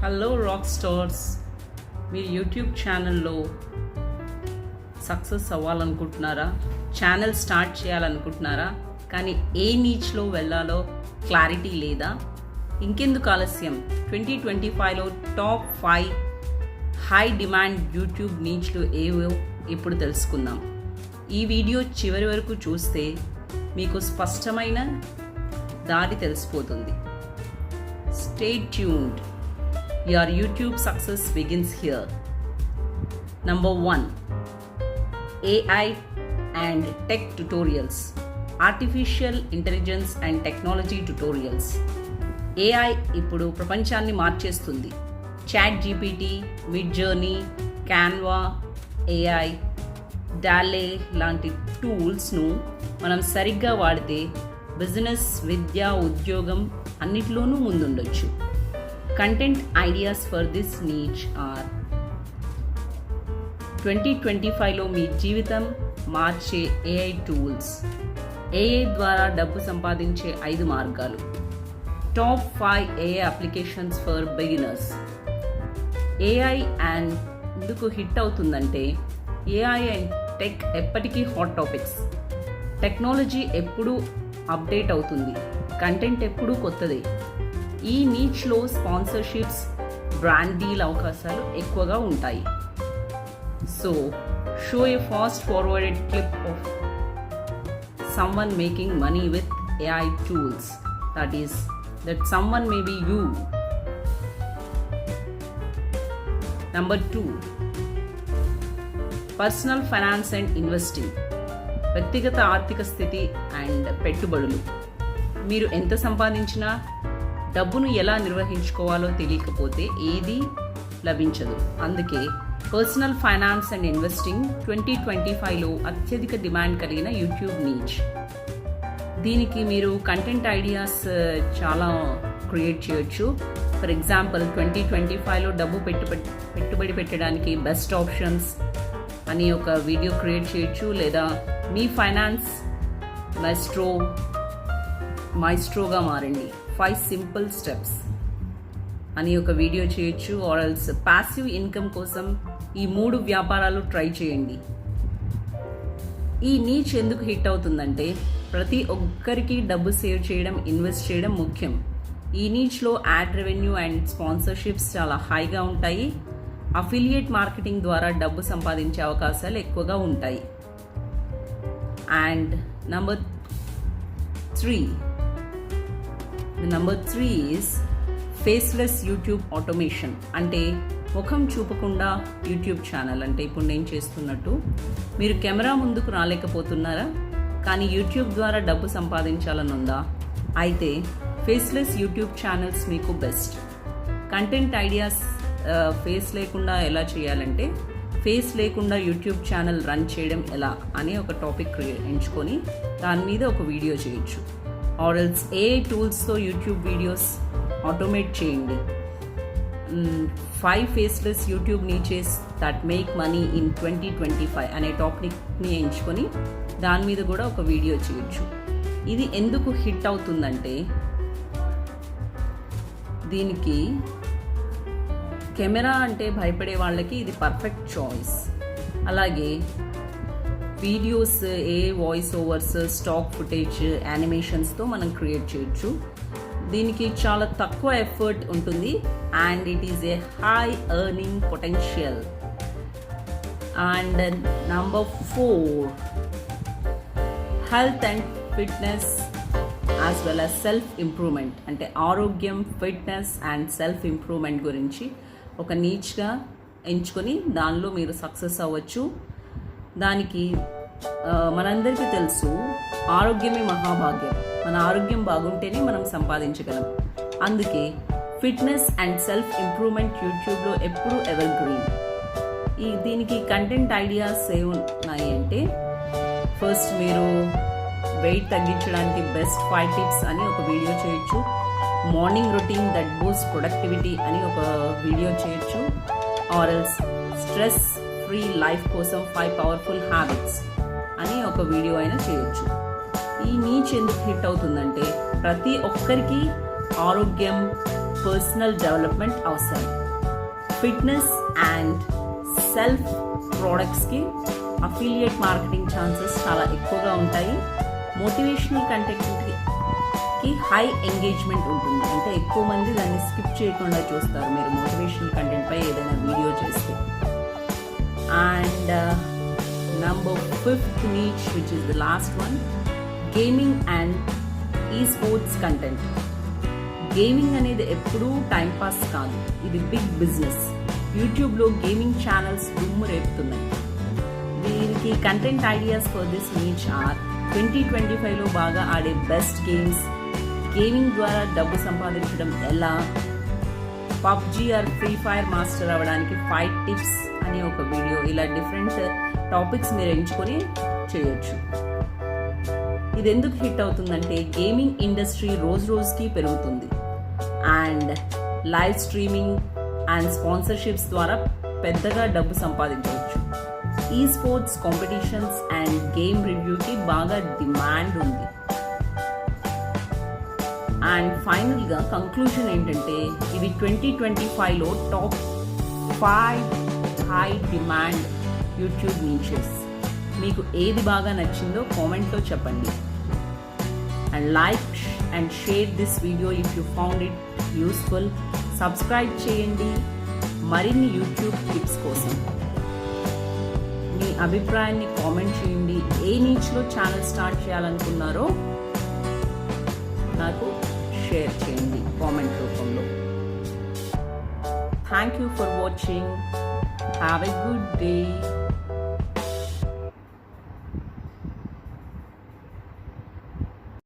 Hello rock stars, మీరు YouTube ఛానల్లో success అవ్వాలనుకుంటున్నారా? Channel start చేయాలనుకుంటున్నారా? కానీ ఏ నీచ్లో వెళ్ళాలో క్లారిటీ లేదా? ఇంకెందుకు ఆలస్యం? 2025లో టాప్ 5 హై డిమాండ్ యూట్యూబ్ నీచ్లు ఏవో ఇప్పుడు తెలుసుకుందాం. ఈ వీడియో చివరి వరకు చూస్తే మీకు స్పష్టమైన దారి తెలిసిపోతుంది. Stay tuned. Your YouTube success begins here. Number 1. AI and Tech Tutorials. Artificial Intelligence and Technology Tutorials. AI ఇప్పుడు ప్రపంచాన్ని మార్చేస్తుంది. ChatGPT, Midjourney, Canva, AI, DALL-E లాంటి టూల్స్ను మనం సరిగ్గా వాడితే బిజినెస్, విద్య, ఉద్యోగం అన్నిటిలోనూ ముందుండొచ్చు. Content ideas for this niche are 2025లో మీ జీవితం మార్చే ఏఐ టూల్స్. ఏఐ ద్వారా డబ్బు సంపాదించే 5 మార్గాలు. Top 5 AI applications for beginners. AI and ఎందుకు హిట్ అవుతుందంటే ఏఐ అండ్ టెక్ ఎప్పటికీ హాట్ టాపిక్స్. టెక్నాలజీ ఎప్పుడూ అప్డేట్ అవుతుంది, కంటెంట్ ఎప్పుడూ కొత్తదే. ఈ నీచ్లో స్పాన్సర్షిప్స్, బ్రాండ్ డీల్ అవకాశాలు ఎక్కువగా ఉంటాయి. So show A fast forwarded clip of someone making money with AI tools. That someone may be you. Number 2. Personal finance and investing. వ్యక్తిగత ఆర్థిక స్థితి అండ్ పెట్టుబడులు. మీరు ఎంత సంపాదించినా డబ్బును ఎలా నిర్వహించుకోవాలో తెలియకపోతే ఏది లభించదు. అందుకే పర్సనల్ ఫైనాన్స్ అండ్ ఇన్వెస్టింగ్ 2025లో అత్యధిక డిమాండ్ కలిగిన యూట్యూబ్ నీచ్. దీనికి మీరు కంటెంట్ ఐడియాస్ చాలా క్రియేట్ చేయొచ్చు. ఫర్ ఎగ్జాంపుల్ 2025లో డబ్బు పెట్టుబడి పెట్టడానికి బెస్ట్ ఆప్షన్స్ అని ఒక వీడియో క్రియేట్ చేయొచ్చు. లేదా మీ ఫైనాన్స్ మైస్ట్రోగా మారండి, 5 సింపుల్ స్టెప్స్ అని ఒక వీడియో చేయొచ్చు. ఆర్ ఎల్స్ ప్యాసివ్ ఇన్కమ్ కోసం ఈ 3 వ్యాపారాలు ట్రై చేయండి. ఈ నీచ్ ఎందుకు హిట్ అవుతుందంటే ప్రతి ఒక్కరికి డబ్బు సేవ్ చేయడం, ఇన్వెస్ట్ చేయడం ముఖ్యం. ఈ నీచ్లో యాడ్ రెవెన్యూ అండ్ స్పాన్సర్షిప్స్ చాలా హైగా ఉంటాయి. అఫిలియేట్ మార్కెటింగ్ ద్వారా డబ్బు సంపాదించే అవకాశాలు ఎక్కువగా ఉంటాయి. And number 3 is faceless YouTube automation. అంటే ముఖం చూపకుండా యూట్యూబ్ ఛానల్. అంటే ఇప్పుడు నేను చేస్తున్నట్టు మీరు కెమెరా ముందుకు రాలేకపోతున్నారా, కానీ యూట్యూబ్ ద్వారా డబ్బు సంపాదించాలని ఉందా? అయితే ఫేస్లెస్ యూట్యూబ్ ఛానల్స్ మీకు బెస్ట్. కంటెంట్ ఐడియాస్ ఫేస్ లేకుండా ఎలా చేయాలంటే ఫేస్ లేకుండా యూట్యూబ్ ఛానల్ రన్ చేయడం ఎలా అనే ఒక టాపిక్ ఎంచుకొని దాని మీద ఒక వీడియో చేయొచ్చు. ఆర్ ఎల్స్ ఏఐ టూల్స్తో యూట్యూబ్ వీడియోస్ ఆటోమేట్ చేయండి. 5 faceless YouTube niches that make money in 2025 అనే టాపిక్ని ఎంచుకొని దాని మీద కూడా ఒక వీడియో చేయొచ్చు. ఇది ఎందుకు హిట్ అవుతుందంటే దీనికి కెమెరా అంటే భయపడే వాళ్ళకి ఇది పర్ఫెక్ట్ చాయిస్. అలాగే videos, voice overs, stock footage, యానిమేషన్స్తో మనం క్రియేట్ చేయొచ్చు. దీనికి చాలా తక్కువ ఎఫర్ట్ ఉంటుంది and it is a high earning potential. And number 4, health and fitness as well as self improvement. అంటే ఆరోగ్యం, ఫిట్నెస్ అండ్ సెల్ఫ్ ఇంప్రూవ్మెంట్ గురించి ఒక నీచ్గా ఎంచుకొని దానిలో మీరు సక్సెస్ అవ్వచ్చు. దానికి మనందరికీ తెలుసు ఆరోగ్యమే మహాభాగ్యం. మన ఆరోగ్యం బాగుంటేనే మనం సంపాదించగలం. అందుకే ఫిట్నెస్ అండ్ సెల్ఫ్ ఇంప్రూవ్మెంట్ యూట్యూబ్లో ఎప్పుడూ ఎవర్ గ్రీన్. దీనికి కంటెంట్ ఐడియాస్ ఏమున్నాయి అంటే ఫస్ట్ మీరు వెయిట్ తగ్గించడానికి బెస్ట్ 5 టిప్స్ అని ఒక వీడియో చేయొచ్చు. Morning routine that Boost productivity అని ఒక వీడియో చేయొచ్చు. Or else stress free life కోసం 5 పవర్ఫుల్ హ్యాబిట్స్ అని ఒక వీడియో అయినా చేయొచ్చు. ఈ నీచ్ ఎందుకు హిట్ అవుతుందంటే ప్రతి ఒక్కరికి ఆరోగ్యం, పర్సనల్ డెవలప్మెంట్ అవసరం. ఫిట్నెస్ అండ్ సెల్ఫ్ ప్రోడక్ట్స్కి అఫిలియేట్ మార్కెటింగ్ ఛాన్సెస్ చాలా ఎక్కువగా ఉంటాయి. మోటివేషనల్ కంటెంట్కి హై ఎంగేజ్మెంట్ ఉంటుంది, అంటే ఎక్కువ మంది దాన్ని స్కిప్ చేయకుండా చూస్తారు మీరు మోటివేషనల్ కంటెంట్పై ఏదైనా వీడియో చేస్తే. And number 5th niche, which is the last one, gaming and esports content. Gaming అనేది ఎప్పుడూ టైంపాస్ కాదు, ఇది బిగ్ బిజినెస్. యూట్యూబ్లో గేమింగ్ ఛానల్స్ దుమ్ము రేపుతున్నాయి. దీనికి content ideas for this niche are 2025లో బాగా ఆడే బెస్ట్ గేమ్స్, గేమింగ్ ద్వారా డబ్బు సంపాదించడం ఎలా, PUBG or free fire master అవ్వడానికి 5 టిప్స్ అని ఒక వీడియో, ఇలా డిఫరెంట్ టాపిక్స్ మీరు ఎంచుకొని చేయొచ్చు. ఇది ఎందుకు హిట్ అవుతుందంటే గేమింగ్ ఇండస్ట్రీ రోజు రోజుకి పెరుగుతుంది and live streaming and sponsorships ద్వారా పెద్దగా డబ్బు సంపాదించవచ్చు. ఈ స్పోర్ట్స్ కాంపిటీషన్స్ అండ్ గేమ్ రివ్యూకి బాగా డిమాండ్ ఉంది. అండ్ ఫైనల్గా కంక్లూజన్ ఏంటంటే ఇవి 2025లో టాప్ 5 హై డిమాండ్ యూట్యూబ్ నీచెస్. మీకు ఏది బాగా నచ్చిందో కామెంట్లో చెప్పండి. And like and share this video if you found it useful. Subscribe చేయండి మరిన్ని యూట్యూబ్ టిప్స్ కోసం. మీ అభిప్రాయాన్ని కామెంట్ చేయండి. ఏ నీచ్లో ఛానల్ స్టార్ట్ చేయాలనుకున్నారో నాకు షేర్ చేయండి కామెంట్ రూపంలో. Thank you for watching. Have a good day.